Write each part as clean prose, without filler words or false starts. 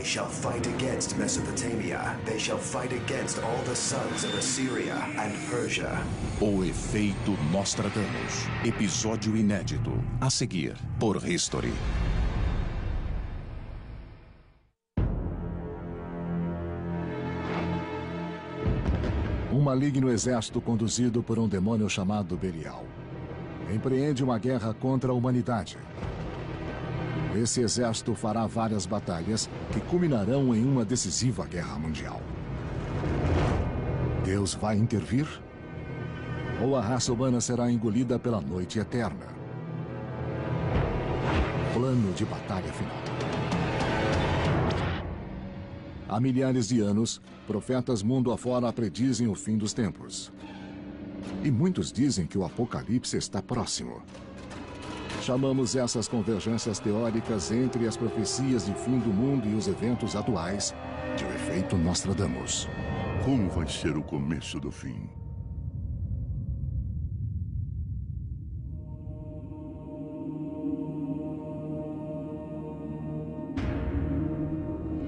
They shall fight against Mesopotamia. They shall fight against all the sons of Assyria and Persia. O efeito Nostradamus. Episódio inédito. A seguir, por History. Um maligno exército conduzido por um demônio chamado Belial empreende uma guerra contra a humanidade. Esse exército fará várias batalhas que culminarão em uma decisiva guerra mundial. Deus vai intervir? Ou a raça humana será engolida pela noite eterna? Plano de batalha final. Há milhares de anos, profetas mundo afora predizem o fim dos tempos. E muitos dizem que o apocalipse está próximo. Chamamos essas convergências teóricas entre as profecias de fim do mundo e os eventos atuais de o efeito Nostradamus. Como vai ser o começo do fim?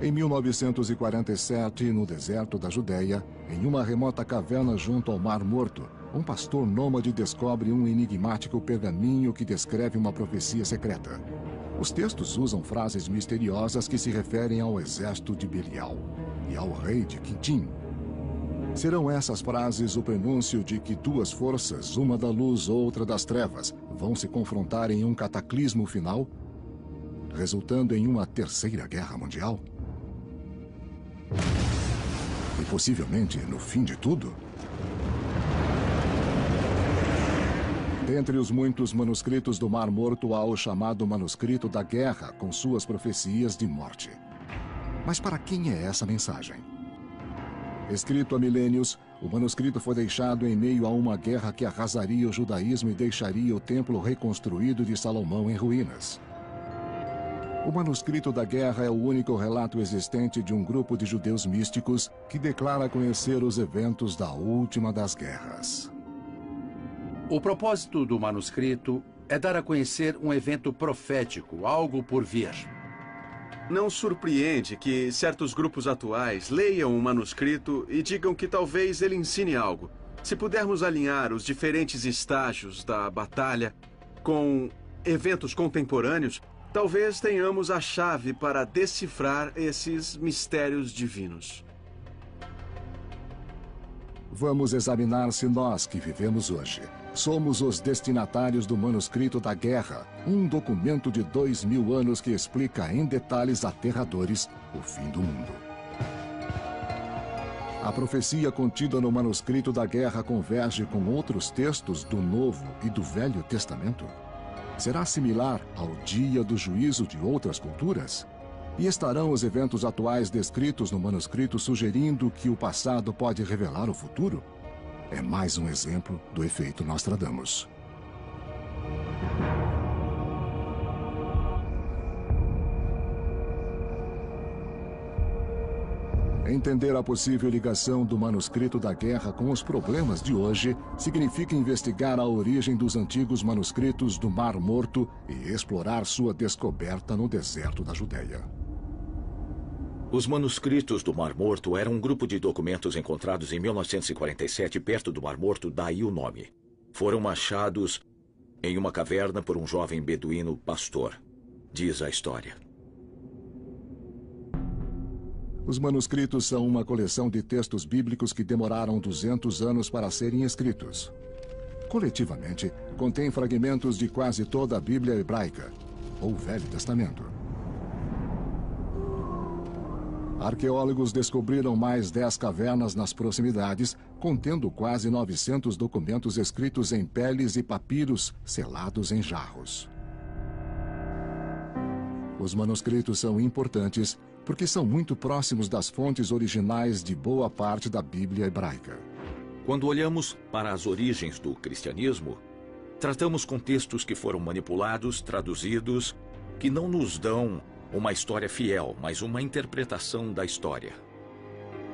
Em 1947, no deserto da Judéia, em uma remota caverna junto ao Mar Morto, um pastor nômade descobre um enigmático pergaminho que descreve uma profecia secreta. Os textos usam frases misteriosas que se referem ao exército de Belial e ao rei de Quitim. Serão essas frases o prenúncio de que duas forças, uma da luz, outra das trevas, vão se confrontar em um cataclismo final, resultando em uma terceira guerra mundial? E possivelmente no fim de tudo? Dentre os muitos manuscritos do Mar Morto há o chamado Manuscrito da Guerra, com suas profecias de morte. Mas para quem é essa mensagem? Escrito há milênios, o manuscrito foi deixado em meio a uma guerra que arrasaria o judaísmo e deixaria o templo reconstruído de Salomão em ruínas. O Manuscrito da Guerra é o único relato existente de um grupo de judeus místicos que declara conhecer os eventos da última das guerras. O propósito do manuscrito é dar a conhecer um evento profético, algo por vir. Não surpreende que certos grupos atuais leiam o manuscrito e digam que talvez ele ensine algo. Se pudermos alinhar os diferentes estágios da batalha com eventos contemporâneos, talvez tenhamos a chave para decifrar esses mistérios divinos. Vamos examinar se nós que vivemos hoje somos os destinatários do Manuscrito da Guerra, um documento de 2000 anos que explica em detalhes aterradores o fim do mundo. A profecia contida no Manuscrito da Guerra converge com outros textos do Novo e do Velho Testamento? Será similar ao dia do juízo de outras culturas? E estarão os eventos atuais descritos no manuscrito sugerindo que o passado pode revelar o futuro? É mais um exemplo do efeito Nostradamus. Entender a possível ligação do Manuscrito da Guerra com os problemas de hoje significa investigar a origem dos antigos manuscritos do Mar Morto e explorar sua descoberta no deserto da Judéia. Os manuscritos do Mar Morto eram um grupo de documentos encontrados em 1947 perto do Mar Morto, daí o nome. Foram achados em uma caverna por um jovem beduíno pastor, diz a história. Os manuscritos são uma coleção de textos bíblicos que demoraram 200 anos para serem escritos. Coletivamente, contém fragmentos de quase toda a Bíblia hebraica, ou Velho Testamento. Arqueólogos descobriram mais 10 cavernas nas proximidades, contendo quase 900 documentos escritos em peles e papiros selados em jarros. Os manuscritos são importantes porque são muito próximos das fontes originais de boa parte da Bíblia hebraica. Quando olhamos para as origens do cristianismo, tratamos com textos que foram manipulados, traduzidos, que não nos dão uma história fiel, mas uma interpretação da história.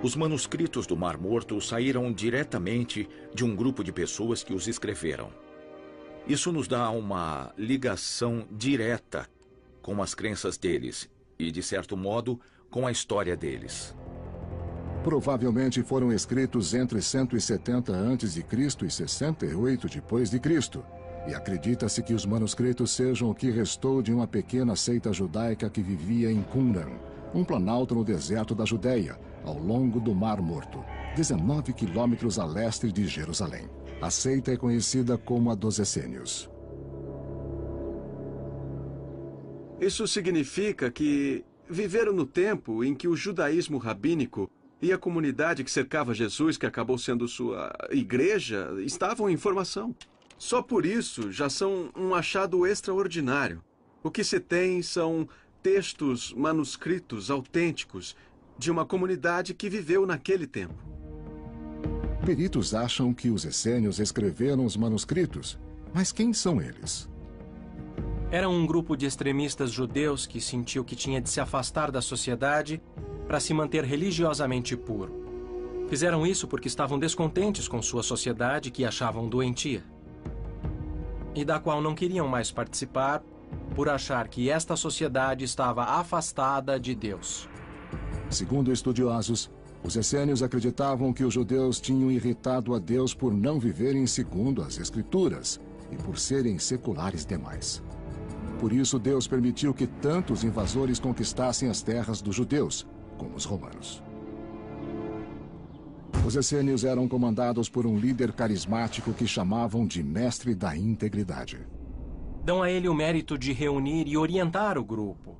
Os manuscritos do Mar Morto saíram diretamente de um grupo de pessoas que os escreveram. Isso nos dá uma ligação direta com as crenças deles e, de certo modo, com a história deles. Provavelmente foram escritos entre 170 a.C. e 68 d.C., e acredita-se que os manuscritos sejam o que restou de uma pequena seita judaica que vivia em Qumran, um planalto no deserto da Judéia, ao longo do Mar Morto, 19 quilômetros a leste de Jerusalém. A seita é conhecida como a dos Essênios. Isso significa que viveram no tempo em que o judaísmo rabínico e a comunidade que cercava Jesus, que acabou sendo sua igreja, estavam em formação. Só por isso já são um achado extraordinário. O que se tem são textos manuscritos autênticos de uma comunidade que viveu naquele tempo. Peritos acham que os essênios escreveram os manuscritos, mas quem são eles? Era um grupo de extremistas judeus que sentiu que tinha de se afastar da sociedade para se manter religiosamente puro. Fizeram isso porque estavam descontentes com sua sociedade que achavam doentia, e da qual não queriam mais participar por achar que esta sociedade estava afastada de Deus. Segundo estudiosos, os essênios acreditavam que os judeus tinham irritado a Deus por não viverem segundo as Escrituras e por serem seculares demais. Por isso, Deus permitiu que tantos invasores conquistassem as terras dos judeus, como os romanos. Os essênios eram comandados por um líder carismático que chamavam de Mestre da Integridade. Dão a ele o mérito de reunir e orientar o grupo.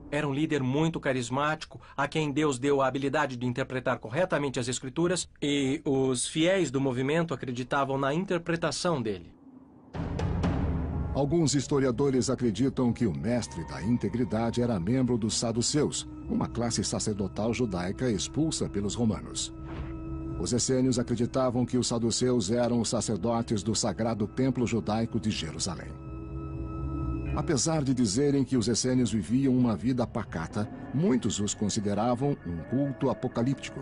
Era um líder muito carismático, a quem Deus deu a habilidade de interpretar corretamente as Escrituras, e os fiéis do movimento acreditavam na interpretação dele. Alguns historiadores acreditam que o Mestre da Integridade era membro dos saduceus, uma classe sacerdotal judaica expulsa pelos romanos. Os essênios acreditavam que os saduceus eram os sacerdotes do sagrado templo judaico de Jerusalém. Apesar de dizerem que os essênios viviam uma vida pacata, muitos os consideravam um culto apocalíptico.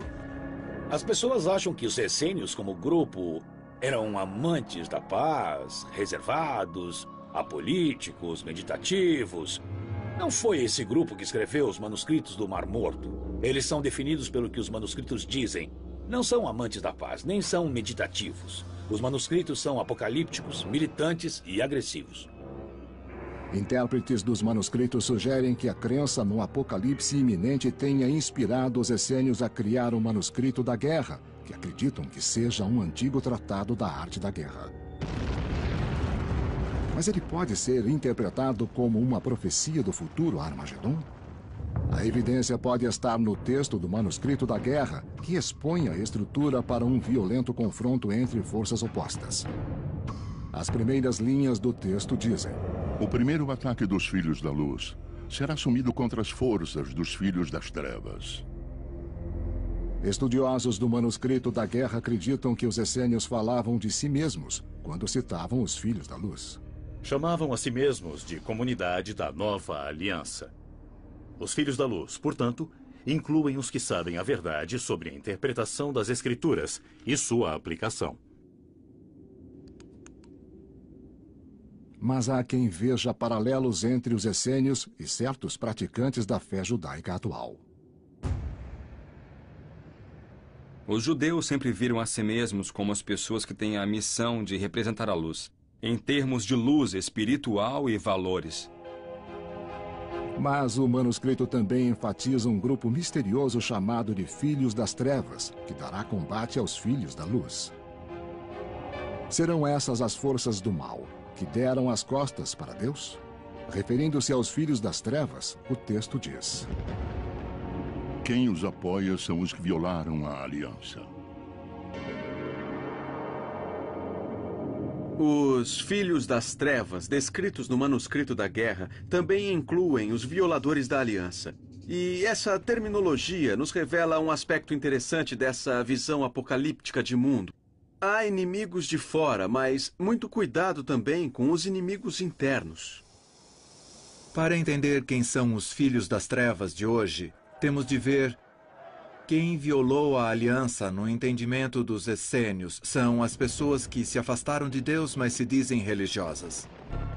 As pessoas acham que os essênios, como grupo, eram amantes da paz, reservados, apolíticos, meditativos. Não foi esse grupo que escreveu os manuscritos do Mar Morto. Eles são definidos pelo que os manuscritos dizem. Não são amantes da paz, nem são meditativos. Os manuscritos são apocalípticos, militantes e agressivos. Intérpretes dos manuscritos sugerem que a crença no apocalipse iminente tenha inspirado os essênios a criar o manuscrito da guerra, que acreditam que seja um antigo tratado da arte da guerra. Mas ele pode ser interpretado como uma profecia do futuro Armagedon? A evidência pode estar no texto do manuscrito da guerra, que expõe a estrutura para um violento confronto entre forças opostas. As primeiras linhas do texto dizem: o primeiro ataque dos Filhos da Luz será assumido contra as forças dos Filhos das Trevas. Estudiosos do manuscrito da guerra acreditam que os essênios falavam de si mesmos quando citavam os Filhos da Luz. Chamavam a si mesmos de Comunidade da Nova Aliança. Os Filhos da Luz, portanto, incluem os que sabem a verdade sobre a interpretação das Escrituras e sua aplicação. Mas há quem veja paralelos entre os essênios e certos praticantes da fé judaica atual. Os judeus sempre viram a si mesmos como as pessoas que têm a missão de representar a luz, em termos de luz espiritual e valores. Mas o manuscrito também enfatiza um grupo misterioso chamado de Filhos das Trevas, que dará combate aos Filhos da Luz. Serão essas as forças do mal, que deram as costas para Deus? Referindo-se aos Filhos das Trevas, o texto diz: quem os apoia são os que violaram a aliança. Os Filhos das Trevas, descritos no manuscrito da guerra, também incluem os violadores da aliança. E essa terminologia nos revela um aspecto interessante dessa visão apocalíptica de mundo. Há inimigos de fora, mas muito cuidado também com os inimigos internos. Para entender quem são os Filhos das Trevas de hoje, temos de ver quem violou a aliança no entendimento dos essênios. São as pessoas que se afastaram de Deus, mas se dizem religiosas.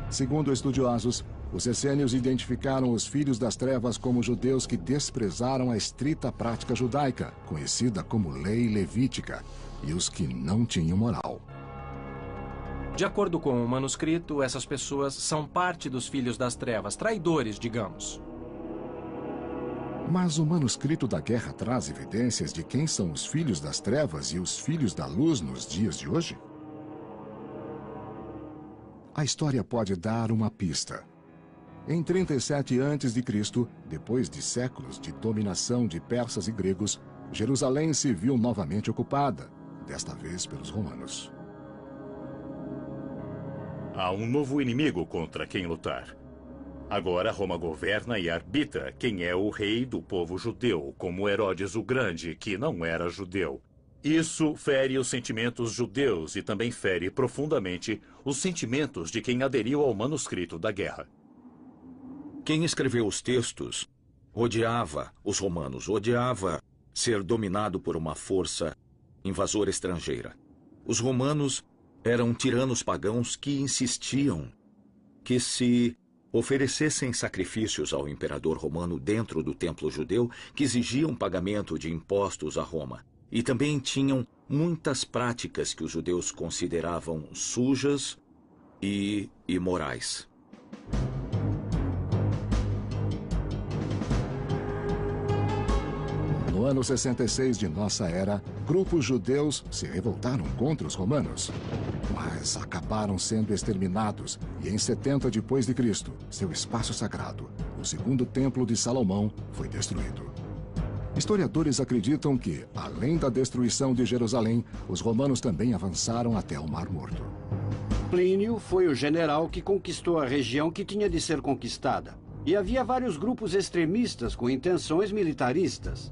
Segundo estudiosos, Os essênios identificaram os filhos das trevas como judeus que desprezaram a estrita prática judaica, conhecida como lei levítica, e os que não tinham moral. De acordo com o manuscrito, essas pessoas são parte dos filhos das trevas, traidores, digamos. Mas o manuscrito da guerra traz evidências de quem são os filhos das trevas e os filhos da luz nos dias de hoje? A história pode dar uma pista. Em 37 a.C., depois de séculos de dominação de persas e gregos, Jerusalém se viu novamente ocupada, desta vez pelos romanos. Há um novo inimigo contra quem lutar. Agora Roma governa e arbitra quem é o rei do povo judeu, como Herodes o Grande, que não era judeu. Isso fere os sentimentos judeus e também fere profundamente os sentimentos de quem aderiu ao manuscrito da guerra. Quem escreveu os textos odiava os romanos, odiava ser dominado por uma força invasora estrangeira. Os romanos eram tiranos pagãos que insistiam que se oferecessem sacrifícios ao imperador romano dentro do templo judeu, que exigiam pagamento de impostos a Roma. E também tinham muitas práticas que os judeus consideravam sujas e imorais. No ano 66 de nossa era, grupos judeus se revoltaram contra os romanos, mas acabaram sendo exterminados e em 70 depois de Cristo, seu espaço sagrado, o segundo templo de Salomão, foi destruído. Historiadores acreditam que, além da destruição de Jerusalém, os romanos também avançaram até o Mar Morto. Plínio foi o general que conquistou a região que tinha de ser conquistada. E havia vários grupos extremistas com intenções militaristas.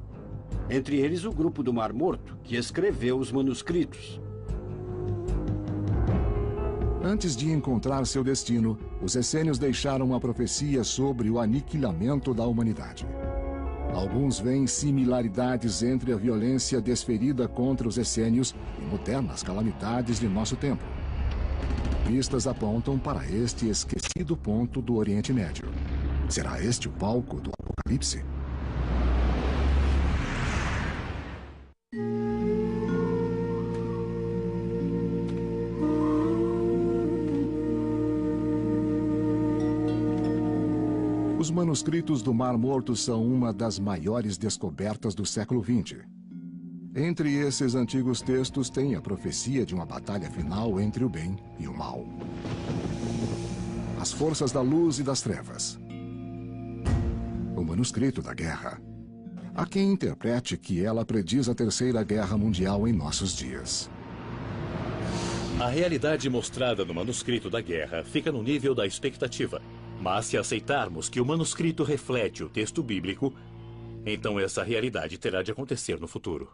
Entre eles o grupo do Mar Morto, que escreveu os manuscritos. Antes de encontrar seu destino, os essênios deixaram uma profecia sobre o aniquilamento da humanidade. Alguns veem similaridades entre a violência desferida contra os essênios e modernas calamidades de nosso tempo. Pistas apontam para este esquecido ponto do Oriente Médio. Será este o palco do Apocalipse? Os manuscritos do Mar Morto são uma das maiores descobertas do século XX. Entre esses antigos textos tem a profecia de uma batalha final entre o bem e o mal. As forças da luz e das trevas. O manuscrito da guerra. Há quem interprete que ela prediz a Terceira Guerra Mundial em nossos dias. A realidade mostrada no manuscrito da guerra fica no nível da expectativa. Mas se aceitarmos que o manuscrito reflete o texto bíblico, então essa realidade terá de acontecer no futuro.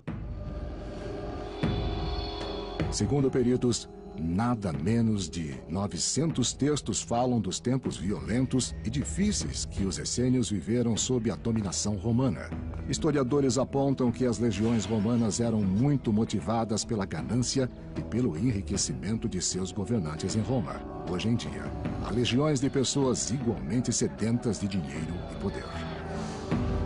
Segundo peritos, nada menos de 900 textos falam dos tempos violentos e difíceis que os essênios viveram sob a dominação romana. Historiadores apontam que as legiões romanas eram muito motivadas pela ganância e pelo enriquecimento de seus governantes em Roma. Hoje em dia, há legiões de pessoas igualmente sedentas de dinheiro e poder.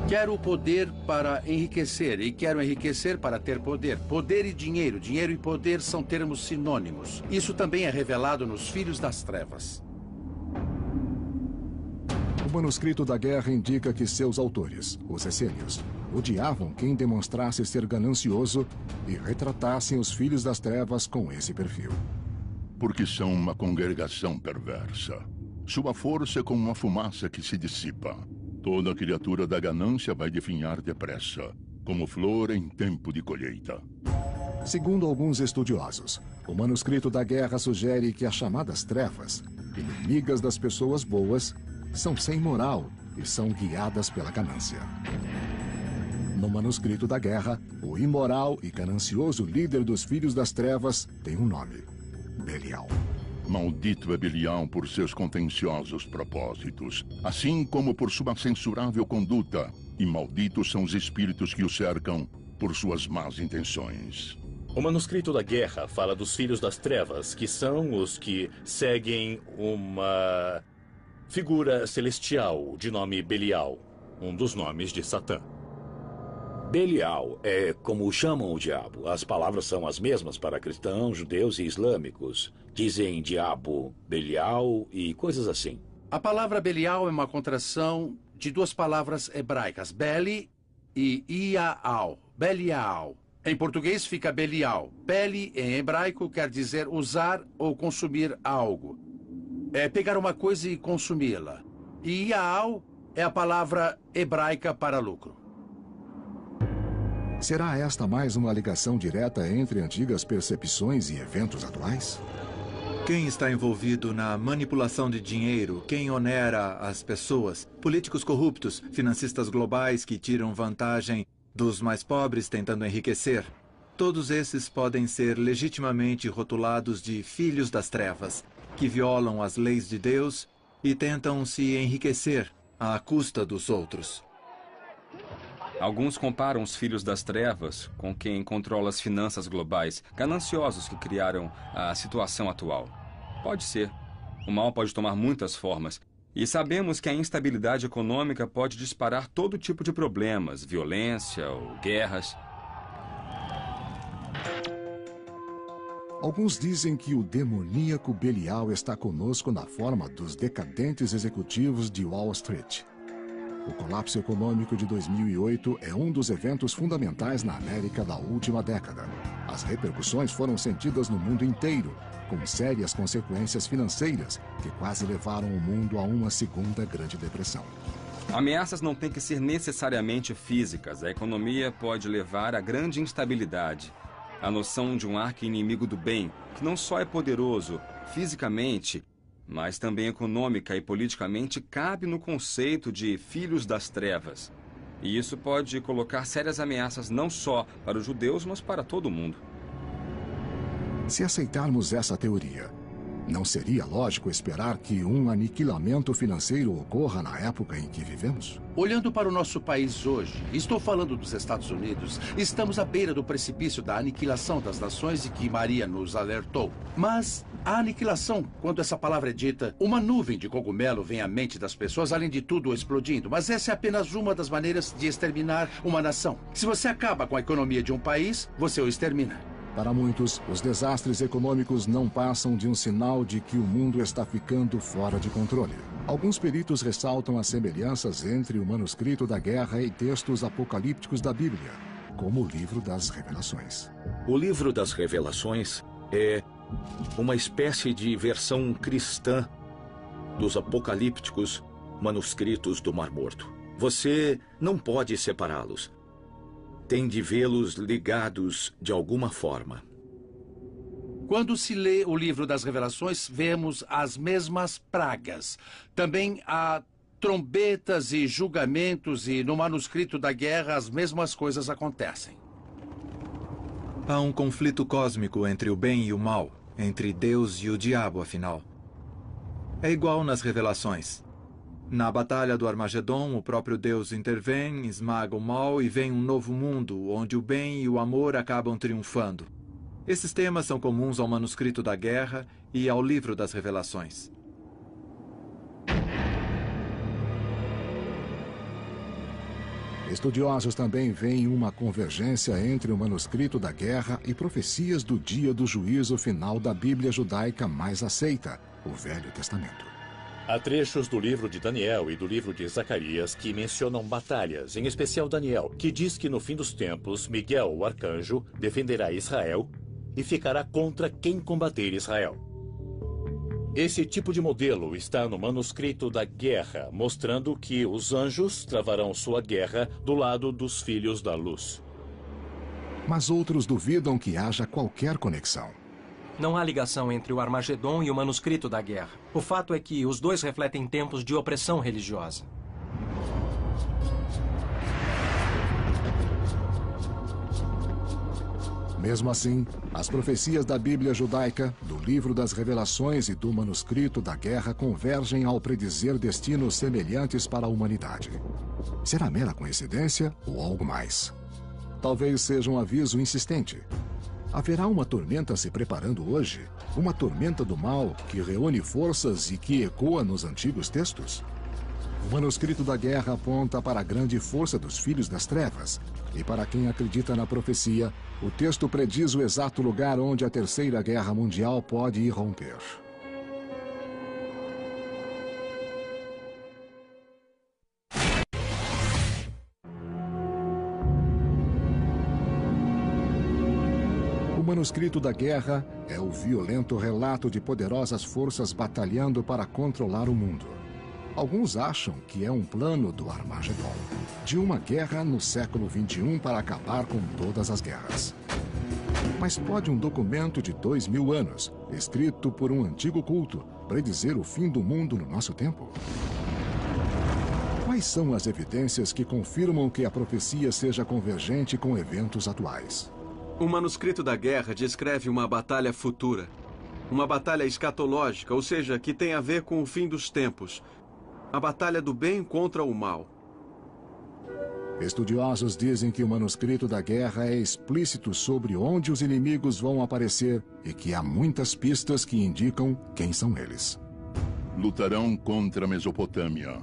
Quero o poder para enriquecer e quero enriquecer para ter poder. Poder e dinheiro. Dinheiro e poder são termos sinônimos. Isso também é revelado nos Filhos das Trevas. O manuscrito da guerra indica que seus autores, os essênios, odiavam quem demonstrasse ser ganancioso e retratassem os Filhos das Trevas com esse perfil. Porque são uma congregação perversa. Sua força é como uma fumaça que se dissipa. Toda criatura da ganância vai definhar depressa, como flor em tempo de colheita. Segundo alguns estudiosos, o manuscrito da guerra sugere que as chamadas trevas, inimigas das pessoas boas, são sem moral e são guiadas pela ganância. No manuscrito da guerra, o imoral e ganancioso líder dos Filhos das Trevas tem um nome: Belial. Maldito é Belial por seus contenciosos propósitos, assim como por sua censurável conduta, e malditos são os espíritos que o cercam por suas más intenções. O manuscrito da guerra fala dos Filhos das Trevas, que são os que seguem uma figura celestial de nome Belial, um dos nomes de Satã. Belial é como chamam o diabo. As palavras são as mesmas para cristãos, judeus e islâmicos. Dizem diabo, Belial e coisas assim. A palavra Belial é uma contração de duas palavras hebraicas, Beli e Iaal. Belial. Em português fica Belial. Beli, em hebraico, quer dizer usar ou consumir algo. É pegar uma coisa e consumi-la. E Iaal é a palavra hebraica para lucro. Será esta mais uma ligação direta entre antigas percepções e eventos atuais? Quem está envolvido na manipulação de dinheiro? Quem onera as pessoas? Políticos corruptos, financistas globais que tiram vantagem dos mais pobres tentando enriquecer. Todos esses podem ser legitimamente rotulados de filhos das trevas, que violam as leis de Deus e tentam se enriquecer à custa dos outros. Alguns comparam os filhos das trevas com quem controla as finanças globais, gananciosos que criaram a situação atual. Pode ser. O mal pode tomar muitas formas. E sabemos que a instabilidade econômica pode disparar todo tipo de problemas, violência ou guerras. Alguns dizem que o demoníaco Belial está conosco na forma dos decadentes executivos de Wall Street. O colapso econômico de 2008 é um dos eventos fundamentais na América da última década. As repercussões foram sentidas no mundo inteiro, com sérias consequências financeiras que quase levaram o mundo a uma segunda Grande Depressão. Ameaças não têm que ser necessariamente físicas. A economia pode levar a grande instabilidade. A noção de um arqui-inimigo do bem, que não só é poderoso fisicamente, mas também econômica e politicamente, cabe no conceito de filhos das trevas. E isso pode colocar sérias ameaças não só para os judeus, mas para todo o mundo. Se aceitarmos essa teoria, não seria lógico esperar que um aniquilamento financeiro ocorra na época em que vivemos? Olhando para o nosso país hoje, estou falando dos Estados Unidos, estamos à beira do precipício da aniquilação das nações de que Maria nos alertou. Mas a aniquilação, quando essa palavra é dita, uma nuvem de cogumelo vem à mente das pessoas, além de tudo explodindo. Mas essa é apenas uma das maneiras de exterminar uma nação. Se você acaba com a economia de um país, você o extermina. Para muitos, os desastres econômicos não passam de um sinal de que o mundo está ficando fora de controle. Alguns peritos ressaltam as semelhanças entre o manuscrito da guerra e textos apocalípticos da Bíblia, como o livro das Revelações. O livro das Revelações é uma espécie de versão cristã dos apocalípticos manuscritos do Mar Morto. Você não pode separá-los. Tem de vê-los ligados de alguma forma. Quando se lê o livro das Revelações, vemos as mesmas pragas. Também há trombetas e julgamentos, e no manuscrito da guerra as mesmas coisas acontecem. Há um conflito cósmico entre o bem e o mal, entre Deus e o diabo, afinal. É igual nas Revelações. Na Batalha do Armagedon, o próprio Deus intervém, esmaga o mal e vem um novo mundo, onde o bem e o amor acabam triunfando. Esses temas são comuns ao manuscrito da guerra e ao livro das Revelações. Estudiosos também veem uma convergência entre o manuscrito da guerra e profecias do dia do juízo final da Bíblia judaica mais aceita, o Velho Testamento. Há trechos do livro de Daniel e do livro de Zacarias que mencionam batalhas, em especial Daniel, que diz que no fim dos tempos, Miguel, o arcanjo, defenderá Israel e ficará contra quem combater Israel. Esse tipo de modelo está no manuscrito da guerra, mostrando que os anjos travarão sua guerra do lado dos filhos da luz. Mas outros duvidam que haja qualquer conexão. Não há ligação entre o Armagedon e o manuscrito da guerra. O fato é que os dois refletem tempos de opressão religiosa. Mesmo assim, as profecias da Bíblia judaica, do livro das Revelações e do manuscrito da guerra convergem ao predizer destinos semelhantes para a humanidade. Será mera coincidência ou algo mais? Talvez seja um aviso insistente. Haverá uma tormenta se preparando hoje? Uma tormenta do mal que reúne forças e que ecoa nos antigos textos? O manuscrito da guerra aponta para a grande força dos filhos das trevas. E para quem acredita na profecia, o texto prediz o exato lugar onde a Terceira Guerra Mundial pode irromper. O manuscrito da guerra é o violento relato de poderosas forças batalhando para controlar o mundo. Alguns acham que é um plano do Armagedon, de uma guerra no século XXI para acabar com todas as guerras. Mas pode um documento de 2000 anos, escrito por um antigo culto, predizer o fim do mundo no nosso tempo? Quais são as evidências que confirmam que a profecia seja convergente com eventos atuais? O manuscrito da guerra descreve uma batalha futura. Uma batalha escatológica, ou seja, que tem a ver com o fim dos tempos. A batalha do bem contra o mal. Estudiosos dizem que o manuscrito da guerra é explícito sobre onde os inimigos vão aparecer e que há muitas pistas que indicam quem são eles. Lutarão contra a Mesopotâmia.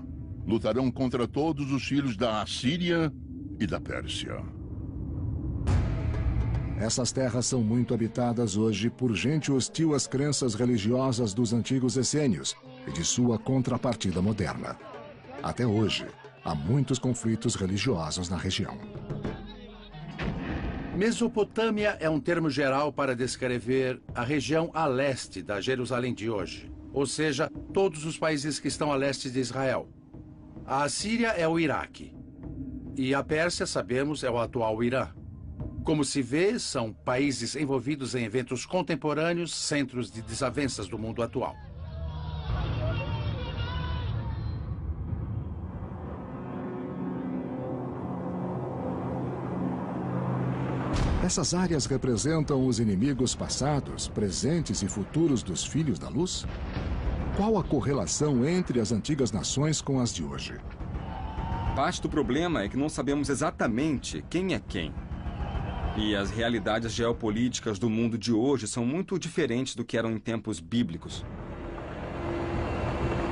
Lutarão contra todos os filhos da Assíria e da Pérsia. Essas terras são muito habitadas hoje por gente hostil às crenças religiosas dos antigos essênios e de sua contrapartida moderna. Até hoje, há muitos conflitos religiosos na região. Mesopotâmia é um termo geral para descrever a região a leste da Jerusalém de hoje, ou seja, todos os países que estão a leste de Israel. A Assíria é o Iraque e a Pérsia, sabemos, é o atual Irã. Como se vê, são países envolvidos em eventos contemporâneos, centros de desavenças do mundo atual. Essas áreas representam os inimigos passados, presentes e futuros dos filhos da luz? Qual a correlação entre as antigas nações com as de hoje? Parte do problema é que não sabemos exatamente quem é quem. E as realidades geopolíticas do mundo de hoje são muito diferentes do que eram em tempos bíblicos.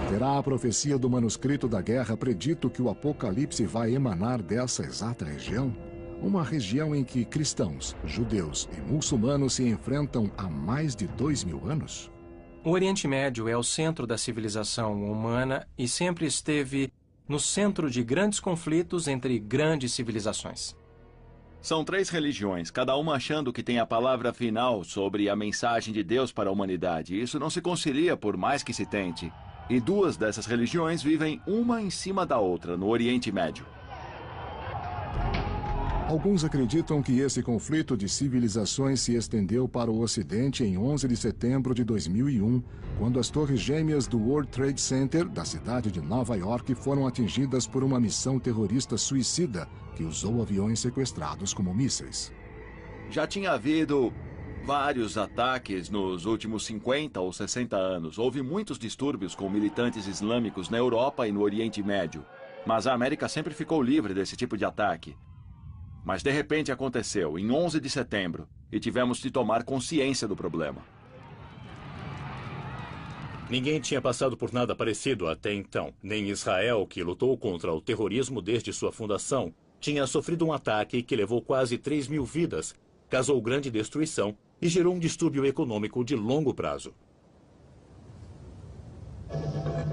Terá a profecia do manuscrito da guerra predito que o Apocalipse vai emanar dessa exata região? Uma região em que cristãos, judeus e muçulmanos se enfrentam há mais de 2000 anos? O Oriente Médio é o centro da civilização humana e sempre esteve no centro de grandes conflitos entre grandes civilizações. São 3 religiões, cada uma achando que tem a palavra final sobre a mensagem de Deus para a humanidade. Isso não se concilia por mais que se tente. E 2 dessas religiões vivem uma em cima da outra no Oriente Médio. Alguns acreditam que esse conflito de civilizações se estendeu para o Ocidente em 11 de setembro de 2001, quando as torres gêmeas do World Trade Center, da cidade de Nova York, foram atingidas por uma missão terrorista suicida que usou aviões sequestrados como mísseis. Já tinha havido vários ataques nos últimos 50 ou 60 anos. Houve muitos distúrbios com militantes islâmicos na Europa e no Oriente Médio. Mas a América sempre ficou livre desse tipo de ataque. Mas de repente aconteceu, em 11 de setembro, e tivemos de tomar consciência do problema. Ninguém tinha passado por nada parecido até então. Nem Israel, que lutou contra o terrorismo desde sua fundação, tinha sofrido um ataque que levou quase 3.000 vidas, causou grande destruição e gerou um distúrbio econômico de longo prazo.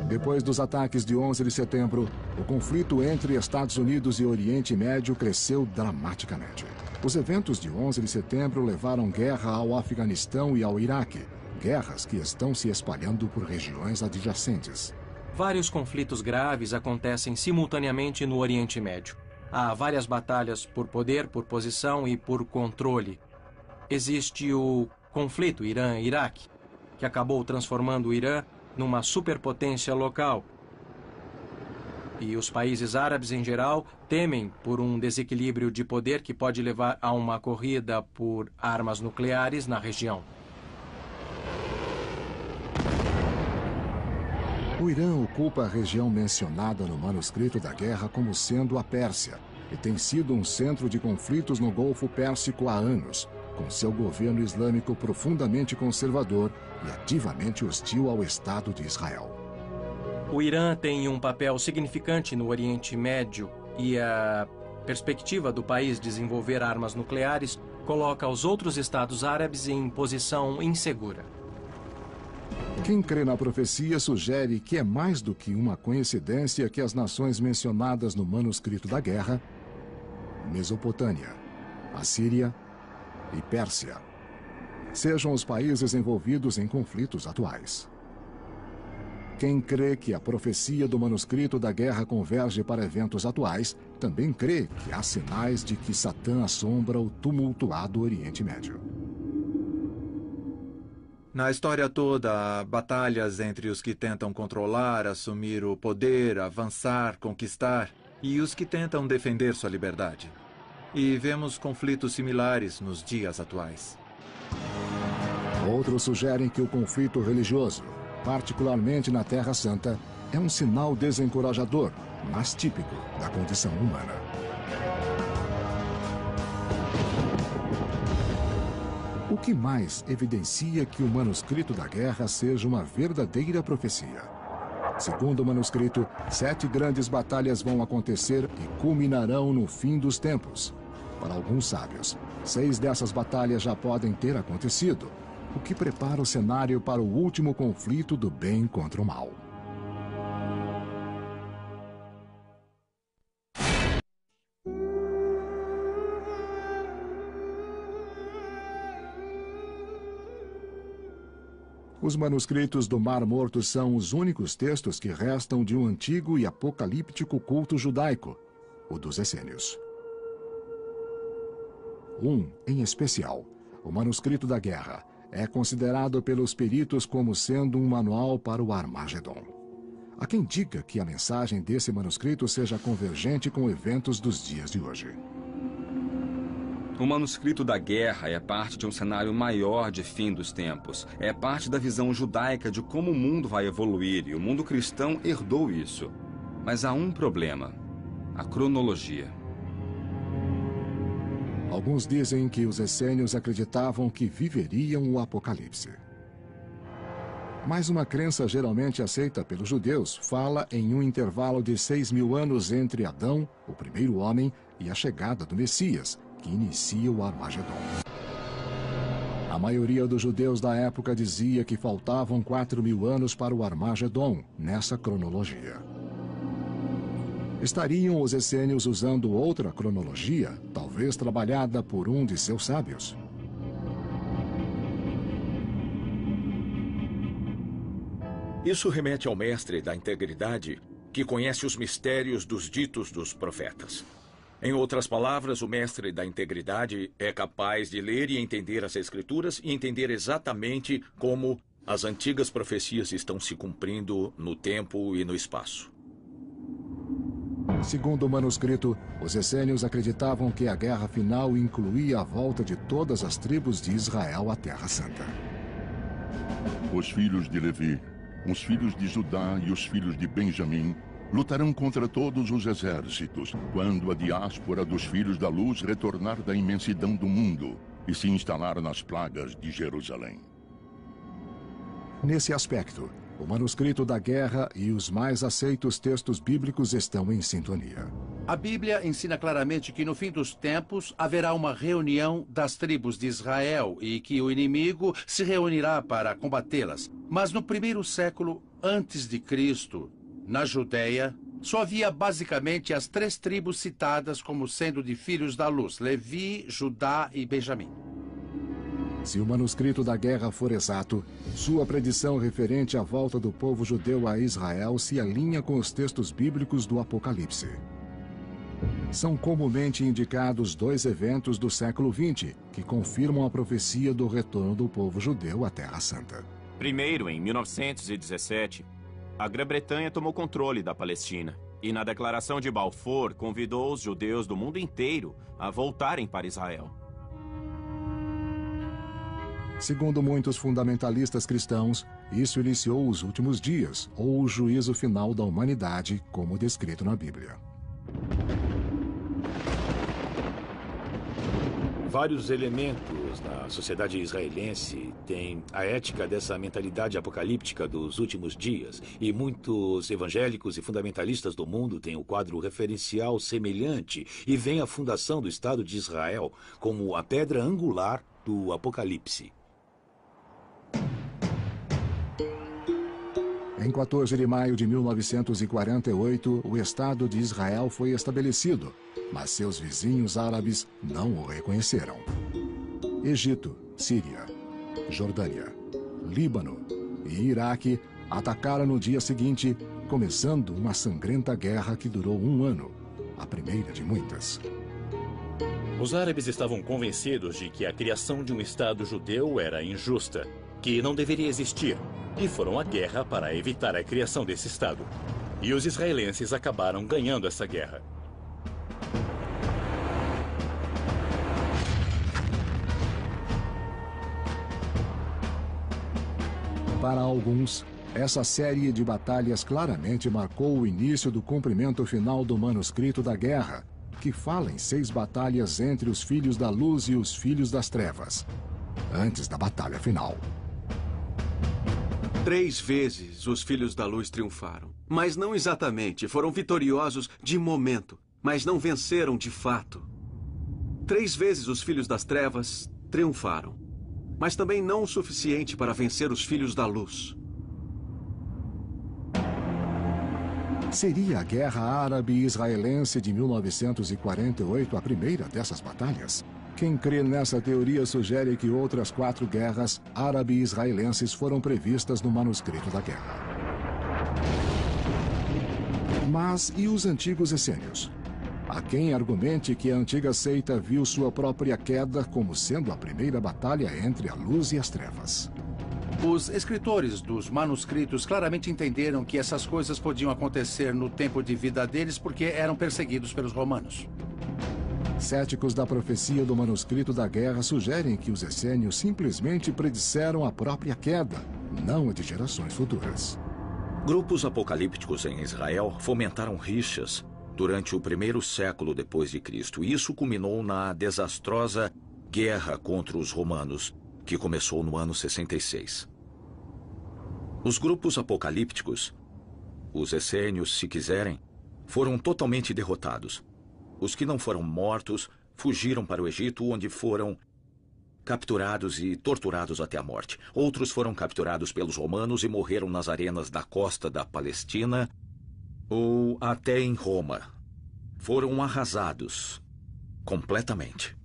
Depois dos ataques de 11 de setembro, o conflito entre Estados Unidos e Oriente Médio cresceu dramaticamente. Os eventos de 11 de setembro levaram guerra ao Afeganistão e ao Iraque, guerras que estão se espalhando por regiões adjacentes. Vários conflitos graves acontecem simultaneamente no Oriente Médio. Há várias batalhas por poder, por posição e por controle. Existe o conflito Irã-Iraque, que acabou transformando o Irã numa superpotência local. E os países árabes, em geral, temem por um desequilíbrio de poder que pode levar a uma corrida por armas nucleares na região. O Irã ocupa a região mencionada no manuscrito da guerra como sendo a Pérsia, e tem sido um centro de conflitos no Golfo Pérsico há anos, com seu governo islâmico profundamente conservador e ativamente hostil ao Estado de Israel. O Irã tem um papel significante no Oriente Médio e a perspectiva do país desenvolver armas nucleares coloca os outros estados árabes em posição insegura. Quem crê na profecia sugere que é mais do que uma coincidência que as nações mencionadas no manuscrito da guerra, Mesopotâmia, Assíria e Pérsia, sejam os países envolvidos em conflitos atuais. Quem crê que a profecia do manuscrito da guerra converge para eventos atuais, também crê que há sinais de que Satã assombra o tumultuado Oriente Médio. Na história toda, há batalhas entre os que tentam controlar, assumir o poder, avançar, conquistar, e os que tentam defender sua liberdade. E vemos conflitos similares nos dias atuais. Outros sugerem que o conflito religioso, particularmente na Terra Santa, é um sinal desencorajador, mas típico da condição humana. O que mais evidencia que o manuscrito da guerra seja uma verdadeira profecia? Segundo o manuscrito, 7 grandes batalhas vão acontecer e culminarão no fim dos tempos. Para alguns sábios, 6 dessas batalhas já podem ter acontecido, o que prepara o cenário para o último conflito do bem contra o mal. Os manuscritos do Mar Morto são os únicos textos que restam de um antigo e apocalíptico culto judaico, o dos essênios. Em especial, o manuscrito da guerra, é considerado pelos peritos como sendo um manual para o Armagedon. Há quem diga que a mensagem desse manuscrito seja convergente com eventos dos dias de hoje. O manuscrito da guerra é parte de um cenário maior de fim dos tempos. É parte da visão judaica de como o mundo vai evoluir, e o mundo cristão herdou isso. Mas há um problema: a cronologia. Alguns dizem que os essênios acreditavam que viveriam o Apocalipse. Mas uma crença geralmente aceita pelos judeus fala em um intervalo de 6.000 anos entre Adão, o primeiro homem, e a chegada do Messias, que inicia o Armagedon. A maioria dos judeus da época dizia que faltavam 4.000 anos para o Armagedon, nessa cronologia. Estariam os essênios usando outra cronologia, talvez trabalhada por um de seus sábios? Isso remete ao mestre da integridade, que conhece os mistérios dos ditos dos profetas. Em outras palavras, o mestre da integridade é capaz de ler e entender as Escrituras e entender exatamente como as antigas profecias estão se cumprindo no tempo e no espaço. Segundo o manuscrito, os essênios acreditavam que a guerra final incluía a volta de todas as tribos de Israel à Terra Santa. Os filhos de Levi, os filhos de Judá e os filhos de Benjamim lutarão contra todos os exércitos, quando a diáspora dos filhos da luz retornar da imensidão do mundo e se instalar nas plagas de Jerusalém. Nesse aspecto, o manuscrito da guerra e os mais aceitos textos bíblicos estão em sintonia. A Bíblia ensina claramente que no fim dos tempos haverá uma reunião das tribos de Israel e que o inimigo se reunirá para combatê-las. Mas no primeiro século antes de Cristo, na Judéia, só havia basicamente as 3 tribos citadas como sendo de filhos da luz: Levi, Judá e Benjamim. Se o manuscrito da guerra for exato, sua predição referente à volta do povo judeu a Israel se alinha com os textos bíblicos do Apocalipse. São comumente indicados 2 eventos do século XX que confirmam a profecia do retorno do povo judeu à Terra Santa. Primeiro, em 1917, a Grã-Bretanha tomou controle da Palestina e, na Declaração de Balfour, convidou os judeus do mundo inteiro a voltarem para Israel. Segundo muitos fundamentalistas cristãos, isso iniciou os últimos dias, ou o juízo final da humanidade, como descrito na Bíblia. Vários elementos na sociedade israelense têm a ética dessa mentalidade apocalíptica dos últimos dias. E muitos evangélicos e fundamentalistas do mundo têm um quadro referencial semelhante e veem a fundação do Estado de Israel como a pedra angular do Apocalipse. Em 14 de maio de 1948, o Estado de Israel foi estabelecido, mas seus vizinhos árabes não o reconheceram. Egito, Síria, Jordânia, Líbano e Iraque atacaram no dia seguinte, começando uma sangrenta guerra que durou 1 ano, a primeira de muitas. Os árabes estavam convencidos de que a criação de um Estado judeu era injusta, que não deveria existir, e foram à guerra para evitar a criação desse Estado. E os israelenses acabaram ganhando essa guerra. Para alguns, essa série de batalhas claramente marcou o início do cumprimento final do manuscrito da guerra, que fala em 6 batalhas entre os filhos da luz e os filhos das trevas, antes da batalha final. 3 vezes os filhos da luz triunfaram. Mas não exatamente. Foram vitoriosos de momento, mas não venceram de fato. 3 vezes os filhos das trevas triunfaram, mas também não o suficiente para vencer os filhos da luz. Seria a Guerra Árabe-Israelense de 1948 a primeira dessas batalhas? Quem crê nessa teoria sugere que outras 4 guerras árabe-israelenses foram previstas no manuscrito da guerra. Mas e os antigos essênios? Há quem argumente que a antiga seita viu sua própria queda como sendo a primeira batalha entre a luz e as trevas. Os escritores dos manuscritos claramente entenderam que essas coisas podiam acontecer no tempo de vida deles porque eram perseguidos pelos romanos. Céticos da profecia do manuscrito da guerra sugerem que os essênios simplesmente predisseram a própria queda, não a de gerações futuras. Grupos apocalípticos em Israel fomentaram rixas durante o 1º século depois de Cristo. E isso culminou na desastrosa guerra contra os romanos, que começou no ano 66. Os grupos apocalípticos, os essênios, se quiserem, foram totalmente derrotados. Os que não foram mortos fugiram para o Egito, onde foram capturados e torturados até a morte. Outros foram capturados pelos romanos e morreram nas arenas da costa da Palestina ou até em Roma. Foram arrasados completamente.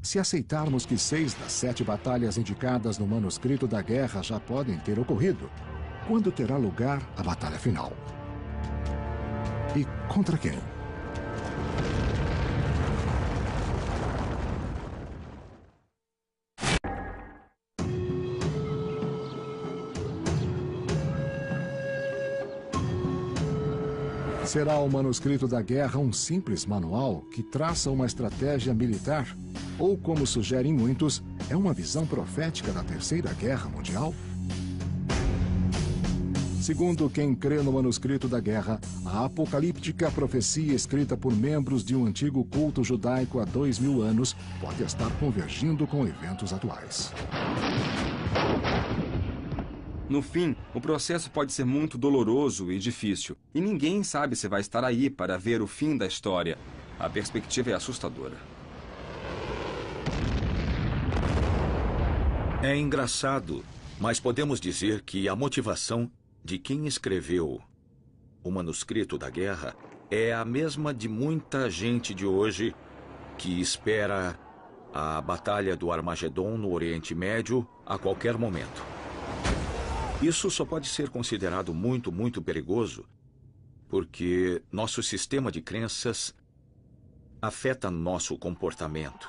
Se aceitarmos que 6 das 7 batalhas indicadas no manuscrito da guerra já podem ter ocorrido, quando terá lugar a batalha final? E contra quem? Será o manuscrito da guerra um simples manual que traça uma estratégia militar? Ou, como sugerem muitos, é uma visão profética da Terceira Guerra Mundial? Segundo quem crê no manuscrito da guerra, a apocalíptica profecia escrita por membros de um antigo culto judaico há 2000 anos pode estar convergindo com eventos atuais. No fim, o processo pode ser muito doloroso e difícil, e ninguém sabe se vai estar aí para ver o fim da história. A perspectiva é assustadora. É engraçado, mas podemos dizer que a motivação de quem escreveu o manuscrito da guerra é a mesma de muita gente de hoje que espera a batalha do Armagedon no Oriente Médio a qualquer momento. Isso só pode ser considerado muito, muito perigoso, porque nosso sistema de crenças afeta nosso comportamento.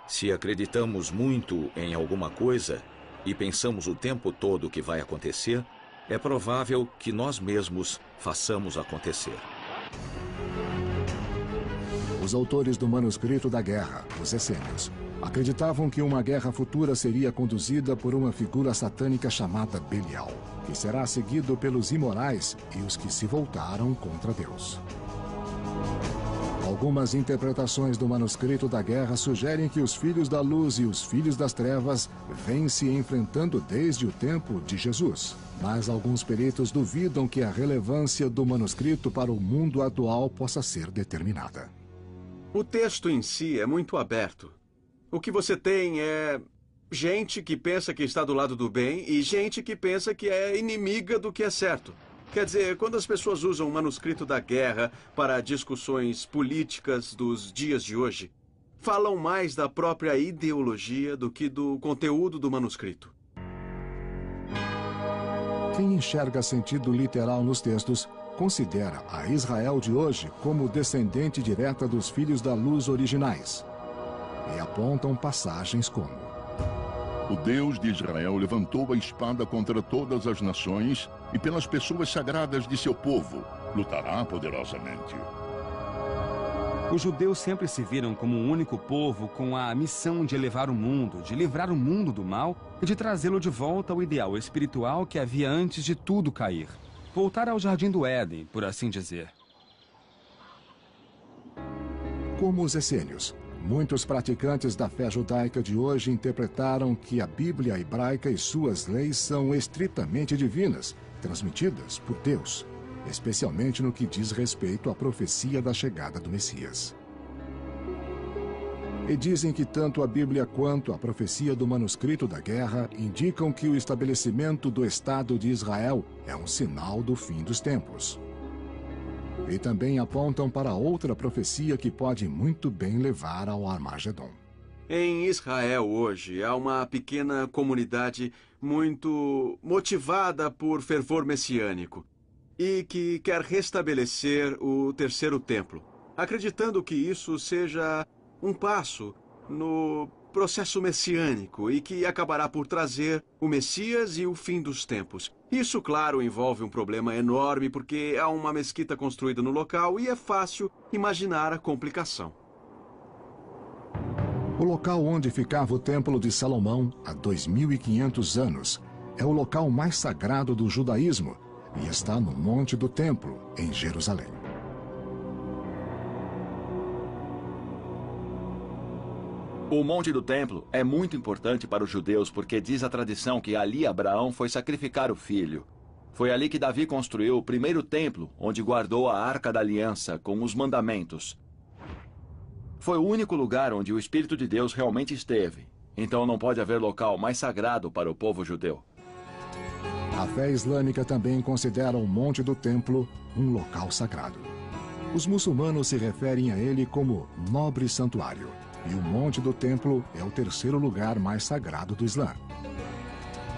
Se acreditamos muito em alguma coisa e pensamos o tempo todo o que vai acontecer, é provável que nós mesmos façamos acontecer. Os autores do manuscrito da guerra, os essênios, acreditavam que uma guerra futura seria conduzida por uma figura satânica chamada Belial, que será seguido pelos imorais e os que se voltaram contra Deus. Algumas interpretações do manuscrito da guerra sugerem que os filhos da luz e os filhos das trevas vêm se enfrentando desde o tempo de Jesus. Mas alguns peritos duvidam que a relevância do manuscrito para o mundo atual possa ser determinada. O texto em si é muito aberto. O que você tem é gente que pensa que está do lado do bem e gente que pensa que é inimiga do que é certo. Quer dizer, quando as pessoas usam o manuscrito da guerra para discussões políticas dos dias de hoje, falam mais da própria ideologia do que do conteúdo do manuscrito. Quem enxerga sentido literal nos textos considera a Israel de hoje como descendente direta dos filhos da luz originais e apontam passagens como: o Deus de Israel levantou a espada contra todas as nações e pelas pessoas sagradas de seu povo lutará poderosamente. Os judeus sempre se viram como um único povo com a missão de elevar o mundo, de livrar o mundo do mal e de trazê-lo de volta ao ideal espiritual que havia antes de tudo cair. Voltar ao Jardim do Éden, por assim dizer. Como os essênios, muitos praticantes da fé judaica de hoje interpretaram que a Bíblia hebraica e suas leis são estritamente divinas, transmitidas por Deus, especialmente no que diz respeito à profecia da chegada do Messias. E dizem que tanto a Bíblia quanto a profecia do manuscrito da guerra indicam que o estabelecimento do Estado de Israel é um sinal do fim dos tempos. E também apontam para outra profecia que pode muito bem levar ao Armagedon. Em Israel hoje há uma pequena comunidade muito motivada por fervor messiânico e que quer restabelecer o terceiro templo, acreditando que isso seja um passo no processo messiânico e que acabará por trazer o Messias e o fim dos tempos. Isso, claro, envolve um problema enorme porque há uma mesquita construída no local e é fácil imaginar a complicação. O local onde ficava o Templo de Salomão há 2.500 anos é o local mais sagrado do judaísmo e está no Monte do Templo, em Jerusalém. O Monte do Templo é muito importante para os judeus porque diz a tradição que ali Abraão foi sacrificar o filho. Foi ali que Davi construiu o primeiro templo, onde guardou a Arca da Aliança com os mandamentos. Foi o único lugar onde o Espírito de Deus realmente esteve. Então não pode haver local mais sagrado para o povo judeu. A fé islâmica também considera o Monte do Templo um local sagrado. Os muçulmanos se referem a ele como nobre santuário. E o Monte do Templo é o terceiro lugar mais sagrado do Islã.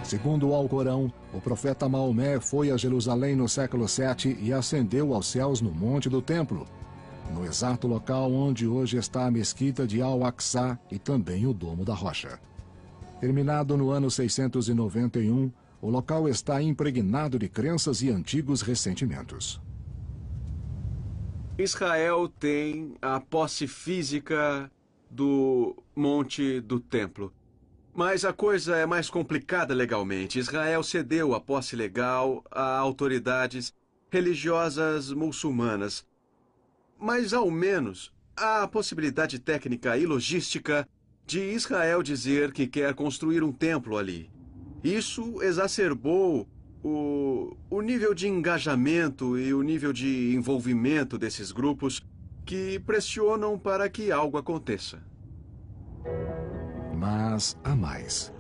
Segundo o Alcorão, o profeta Maomé foi a Jerusalém no século VII e ascendeu aos céus no Monte do Templo, no exato local onde hoje está a mesquita de Al-Aqsa e também o Domo da Rocha. Terminado no ano 691, o local está impregnado de crenças e antigos ressentimentos. Israel tem a posse física do Monte do Templo. Mas a coisa é mais complicada legalmente. Israel cedeu a posse legal a autoridades religiosas muçulmanas. Mas, ao menos, há a possibilidade técnica e logística de Israel dizer que quer construir um templo ali. Isso exacerbou o nível de engajamento e o nível de envolvimento desses grupos que pressionam para que algo aconteça. Mas há mais.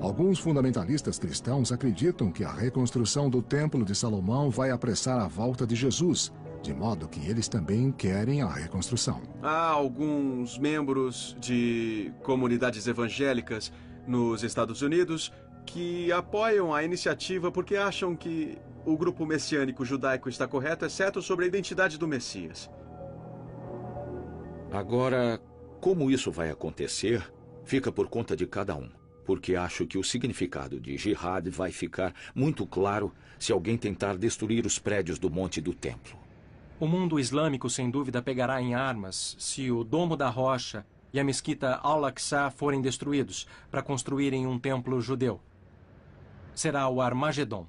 Alguns fundamentalistas cristãos acreditam que a reconstrução do Templo de Salomão vai apressar a volta de Jesus, de modo que eles também querem a reconstrução. Há alguns membros de comunidades evangélicas nos Estados Unidos que apoiam a iniciativa porque acham que o grupo messiânico judaico está correto, exceto sobre a identidade do Messias. Agora, como isso vai acontecer, fica por conta de cada um, porque acho que o significado de jihad vai ficar muito claro se alguém tentar destruir os prédios do Monte do Templo. O mundo islâmico, sem dúvida, pegará em armas se o Domo da Rocha e a mesquita Al-Aqsa forem destruídos para construírem um templo judeu. Será o Armagedon.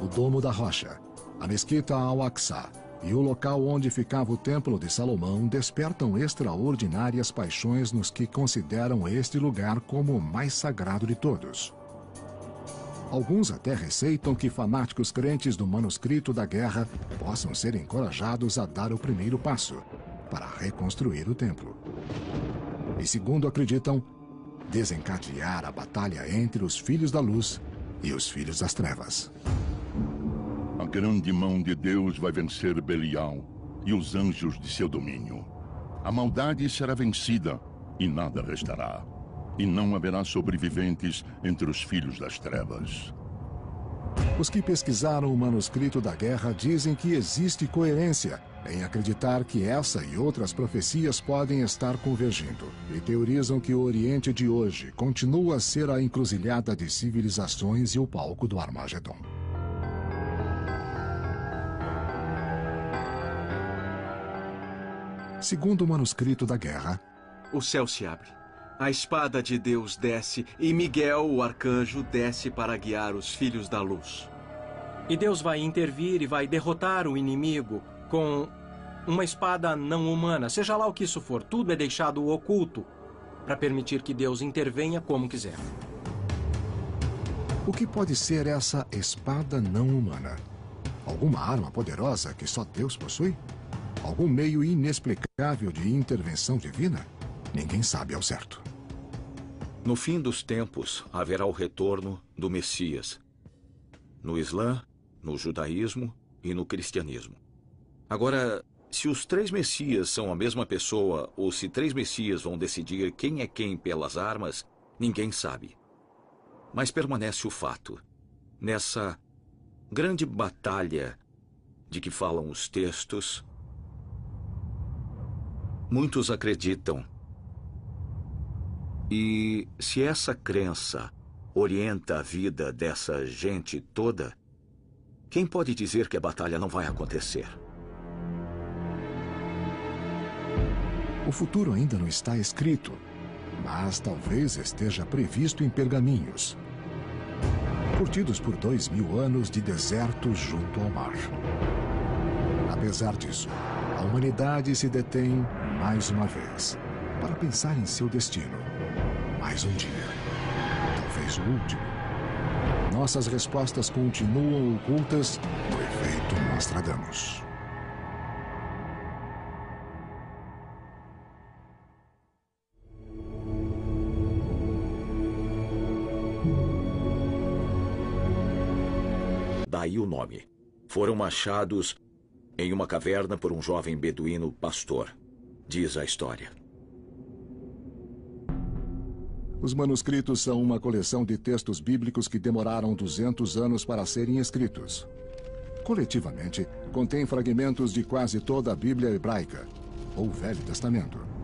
O Domo da Rocha, a mesquita Al-Aqsa e o local onde ficava o Templo de Salomão despertam extraordinárias paixões nos que consideram este lugar como o mais sagrado de todos. Alguns até receitam que fanáticos crentes do manuscrito da guerra possam ser encorajados a dar o primeiro passo para reconstruir o templo. E, segundo acreditam, desencadear a batalha entre os filhos da luz e os filhos das trevas. A grande mão de Deus vai vencer Belial e os anjos de seu domínio. A maldade será vencida e nada restará. E não haverá sobreviventes entre os filhos das trevas. Os que pesquisaram o manuscrito da guerra dizem que existe coerência em acreditar que essa e outras profecias podem estar convergindo, e teorizam que o Oriente de hoje continua a ser a encruzilhada de civilizações e o palco do Armagedon. Segundo o manuscrito da guerra, o céu se abre. A espada de Deus desce e Miguel, o arcanjo, desce para guiar os filhos da luz. E Deus vai intervir e vai derrotar o inimigo com uma espada não humana. Seja lá o que isso for, tudo é deixado oculto para permitir que Deus intervenha como quiser. O que pode ser essa espada não humana? Alguma arma poderosa que só Deus possui? Algum meio inexplicável de intervenção divina? Ninguém sabe ao certo. No fim dos tempos, haverá o retorno do Messias. No Islã, no judaísmo e no cristianismo. Agora, se os três Messias são a mesma pessoa, ou se três Messias vão decidir quem é quem pelas armas, ninguém sabe. Mas permanece o fato. Nessa grande batalha de que falam os textos, muitos acreditam. E se essa crença orienta a vida dessa gente toda, quem pode dizer que a batalha não vai acontecer? O futuro ainda não está escrito, mas talvez esteja previsto em pergaminhos, curtidos por 2000 anos de deserto junto ao mar. Apesar disso, a humanidade se detém mais uma vez para pensar em seu destino. Mais um dia, talvez o último. Nossas respostas continuam ocultas no efeito Nostradamus. Daí o nome. Foram achados em uma caverna por um jovem beduíno pastor, diz a história. Os manuscritos são uma coleção de textos bíblicos que demoraram 200 anos para serem escritos. Coletivamente, contém fragmentos de quase toda a Bíblia hebraica, ou Velho Testamento.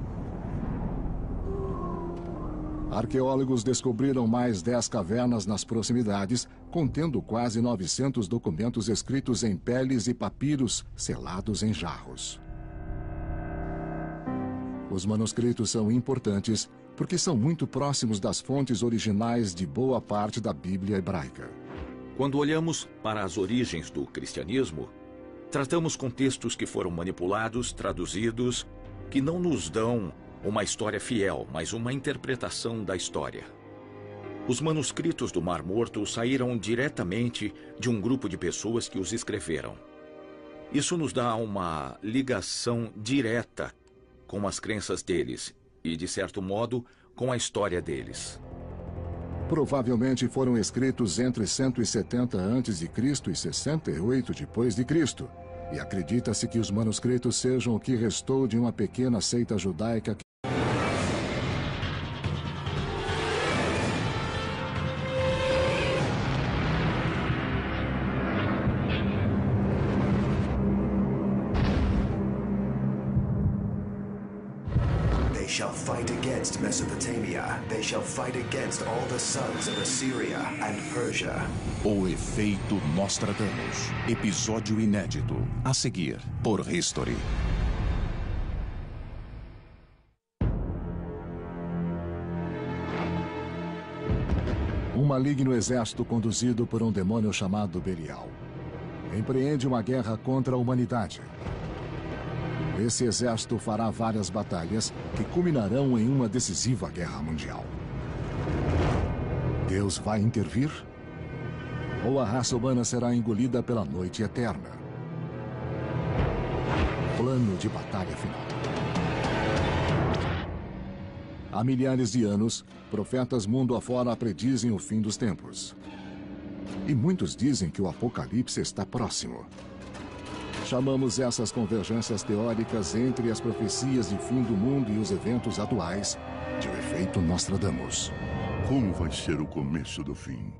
Arqueólogos descobriram mais 10 cavernas nas proximidades, contendo quase 900 documentos escritos em peles e papiros selados em jarros. Os manuscritos são importantes porque são muito próximos das fontes originais de boa parte da Bíblia hebraica. Quando olhamos para as origens do cristianismo, tratamos com textos que foram manipulados, traduzidos, que não nos dão uma história fiel, mas uma interpretação da história. Os manuscritos do Mar Morto saíram diretamente de um grupo de pessoas que os escreveram. Isso nos dá uma ligação direta com as crenças deles e, de certo modo, com a história deles. Provavelmente foram escritos entre 170 a.C. e 68 d.C., e acredita-se que os manuscritos sejam o que restou de uma pequena seita judaica que They shall fight against Mesopotamia. They shall fight against all the sons of Assyria and Persia. O efeito Nostradamus. Episódio inédito. A seguir, por History. Um maligno exército conduzido por um demônio chamado Belial empreende uma guerra contra a humanidade. esse exército fará várias batalhas que culminarão em uma decisiva guerra mundial. Deus vai intervir? Ou a raça humana será engolida pela noite eterna? Plano de batalha final. Há milhares de anos, profetas mundo afora predizem o fim dos tempos. E muitos dizem que o apocalipse está próximo. Chamamos essas convergências teóricas entre as profecias de fim do mundo e os eventos atuais de o efeito Nostradamus. Como vai ser o começo do fim?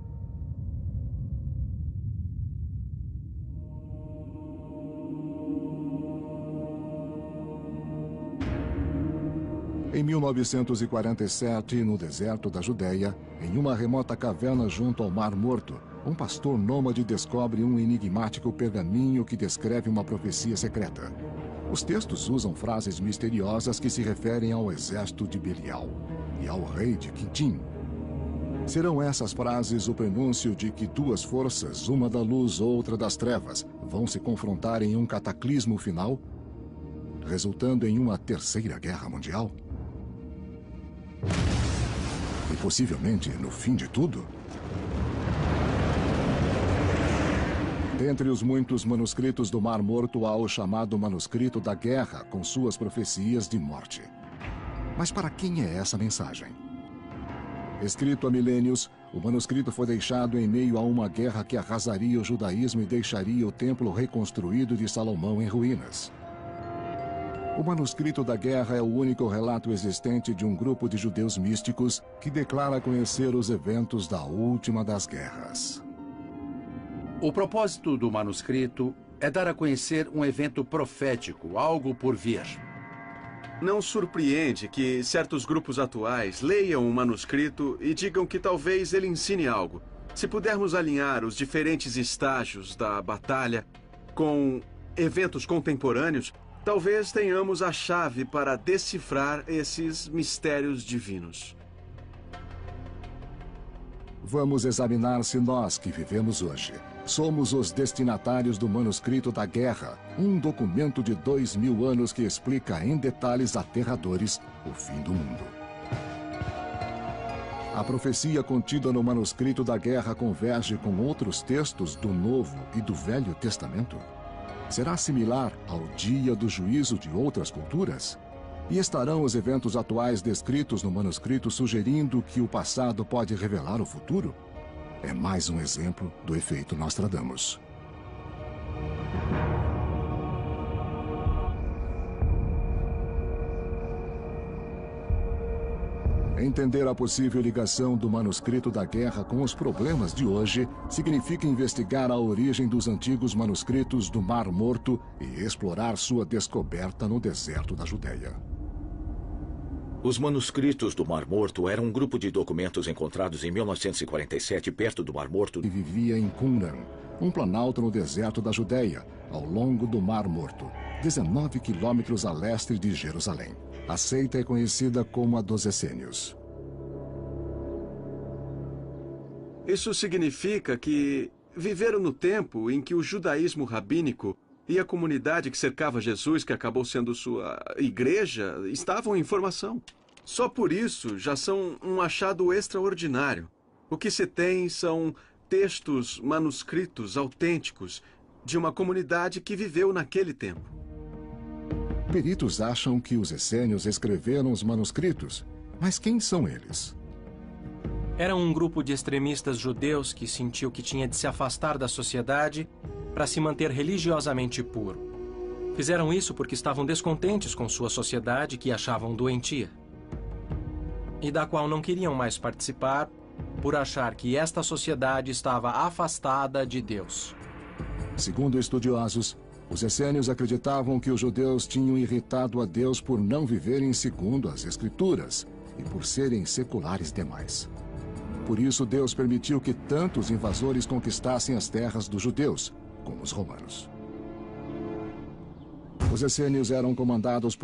Em 1947, no deserto da Judéia, em uma remota caverna junto ao Mar Morto, um pastor nômade descobre um enigmático pergaminho que descreve uma profecia secreta. Os textos usam frases misteriosas que se referem ao exército de Belial e ao rei de Quintim. Serão essas frases o prenúncio de que duas forças, uma da luz, outra das trevas, vão se confrontar em um cataclismo final, resultando em uma terceira guerra mundial? E possivelmente no fim de tudo? Dentre os muitos manuscritos do Mar Morto há o chamado Manuscrito da Guerra, com suas profecias de morte. Mas para quem é essa mensagem? Escrito há milênios, o manuscrito foi deixado em meio a uma guerra que arrasaria o judaísmo e deixaria o templo reconstruído de Salomão em ruínas. O Manuscrito da Guerra é o único relato existente de um grupo de judeus místicos que declara conhecer os eventos da última das guerras. O propósito do manuscrito é dar a conhecer um evento profético, algo por vir. Não surpreende que certos grupos atuais leiam o manuscrito e digam que talvez ele ensine algo. Se pudermos alinhar os diferentes estágios da batalha com eventos contemporâneos, talvez tenhamos a chave para decifrar esses mistérios divinos. Vamos examinar se nós que vivemos hoje somos os destinatários do Manuscrito da Guerra, um documento de 2000 anos que explica em detalhes aterradores o fim do mundo. A profecia contida no Manuscrito da Guerra converge com outros textos do Novo e do Velho Testamento? Será similar ao dia do juízo de outras culturas? E estarão os eventos atuais descritos no manuscrito sugerindo que o passado pode revelar o futuro? É mais um exemplo do efeito Nostradamus. Entender a possível ligação do Manuscrito da Guerra com os problemas de hoje significa investigar a origem dos antigos manuscritos do Mar Morto e explorar sua descoberta no deserto da Judéia. Os manuscritos do Mar Morto eram um grupo de documentos encontrados em 1947 perto do Mar Morto. E vivia em Qumran, um planalto no deserto da Judéia, ao longo do Mar Morto, 19 quilômetros a leste de Jerusalém. A seita é conhecida como a dos Essênios. Isso significa que viveram no tempo em que o judaísmo rabínico e a comunidade que cercava Jesus, que acabou sendo sua igreja, estavam em formação. Só por isso já são um achado extraordinário. O que se tem são textos manuscritos autênticos de uma comunidade que viveu naquele tempo. Peritos acham que os essênios escreveram os manuscritos, mas quem são eles? Era um grupo de extremistas judeus que sentiu que tinha de se afastar da sociedade para se manter religiosamente puro. Fizeram isso porque estavam descontentes com sua sociedade que achavam doentia, e da qual não queriam mais participar por achar que esta sociedade estava afastada de Deus. Segundo estudiosos, os essênios acreditavam que os judeus tinham irritado a Deus por não viverem segundo as Escrituras e por serem seculares demais. Por isso, Deus permitiu que tantos invasores conquistassem as terras dos judeus, como os romanos. Os essênios eram comandados por